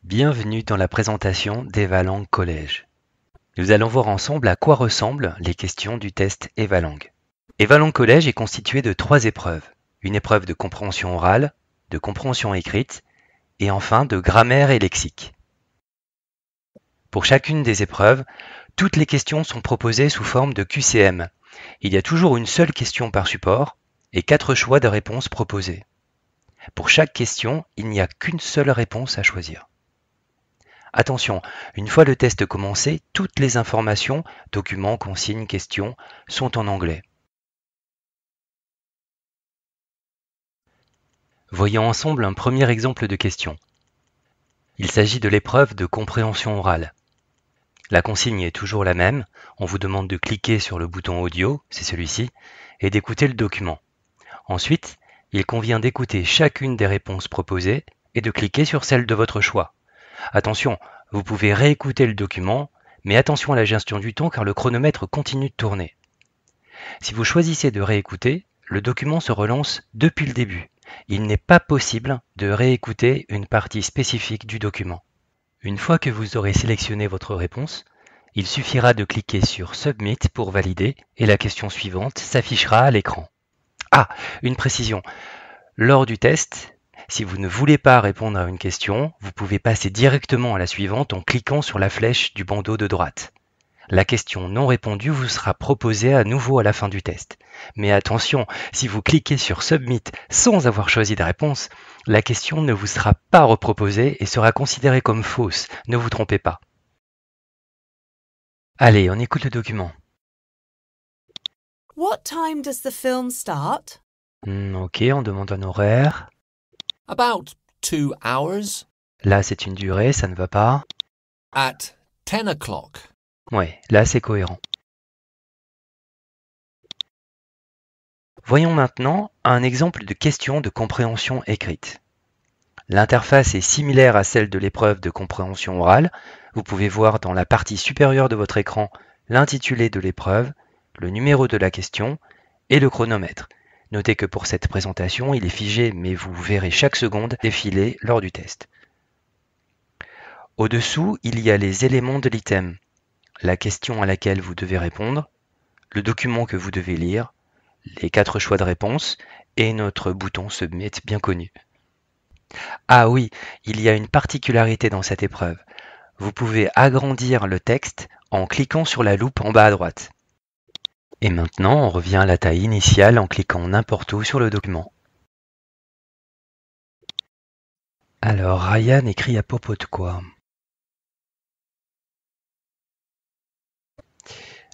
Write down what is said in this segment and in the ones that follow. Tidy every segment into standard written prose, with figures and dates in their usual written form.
Bienvenue dans la présentation d'Evalang Collège. Nous allons voir ensemble à quoi ressemblent les questions du test Evalang. Evalang Collège est constitué de 3 épreuves. Une épreuve de compréhension orale, de compréhension écrite et enfin de grammaire et lexique. Pour chacune des épreuves, toutes les questions sont proposées sous forme de QCM. Il y a toujours une seule question par support et 4 choix de réponses proposés. Pour chaque question, il n'y a qu'une seule réponse à choisir. Attention, une fois le test commencé, toutes les informations, documents, consignes, questions, sont en anglais. Voyons ensemble un premier exemple de question. Il s'agit de l'épreuve de compréhension orale. La consigne est toujours la même, on vous demande de cliquer sur le bouton audio, c'est celui-ci, et d'écouter le document. Ensuite, il convient d'écouter chacune des réponses proposées et de cliquer sur celle de votre choix. Attention, vous pouvez réécouter le document, mais attention à la gestion du temps car le chronomètre continue de tourner. Si vous choisissez de réécouter, le document se relance depuis le début. Il n'est pas possible de réécouter une partie spécifique du document. Une fois que vous aurez sélectionné votre réponse, il suffira de cliquer sur Submit pour valider et la question suivante s'affichera à l'écran. Ah, une précision. Lors du test, si vous ne voulez pas répondre à une question, vous pouvez passer directement à la suivante en cliquant sur la flèche du bandeau de droite. La question non répondue vous sera proposée à nouveau à la fin du test. Mais attention, si vous cliquez sur Submit sans avoir choisi de réponse, la question ne vous sera pas reproposée et sera considérée comme fausse. Ne vous trompez pas. Allez, on écoute le document. What time does the film start? Ok, on demande un horaire. About 2 hours. Là, c'est une durée, ça ne va pas. At 10 o'clock. Ouais, là, c'est cohérent. Voyons maintenant un exemple de question de compréhension écrite. L'interface est similaire à celle de l'épreuve de compréhension orale. Vous pouvez voir dans la partie supérieure de votre écran l'intitulé de l'épreuve, le numéro de la question et le chronomètre. Notez que pour cette présentation, il est figé, mais vous verrez chaque seconde défiler lors du test. Au-dessous, il y a les éléments de l'item, la question à laquelle vous devez répondre, le document que vous devez lire, les 4 choix de réponse et notre bouton Submit bien connu. Ah oui, il y a une particularité dans cette épreuve. Vous pouvez agrandir le texte en cliquant sur la loupe en bas à droite. Et maintenant, on revient à la taille initiale en cliquant n'importe où sur le document. Alors, Ryan écrit à propos de quoi?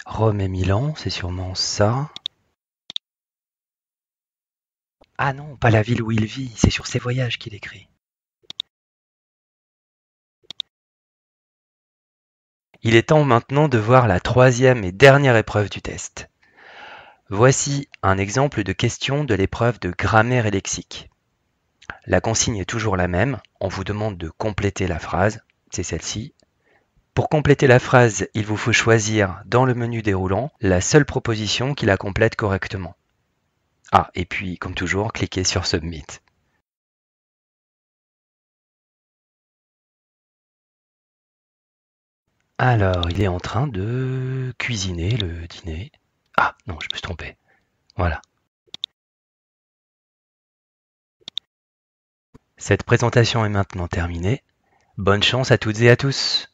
Rome et Milan, c'est sûrement ça. Ah non, pas la ville où il vit, c'est sur ses voyages qu'il écrit. Il est temps maintenant de voir la 3e et dernière épreuve du test. Voici un exemple de question de l'épreuve de grammaire et lexique. La consigne est toujours la même, on vous demande de compléter la phrase, c'est celle-ci. Pour compléter la phrase, il vous faut choisir dans le menu déroulant la seule proposition qui la complète correctement. Ah, et puis, comme toujours, cliquez sur Submit. Alors, il est en train de cuisiner le dîner. Ah, non, je me suis trompé. Voilà. Cette présentation est maintenant terminée. Bonne chance à toutes et à tous.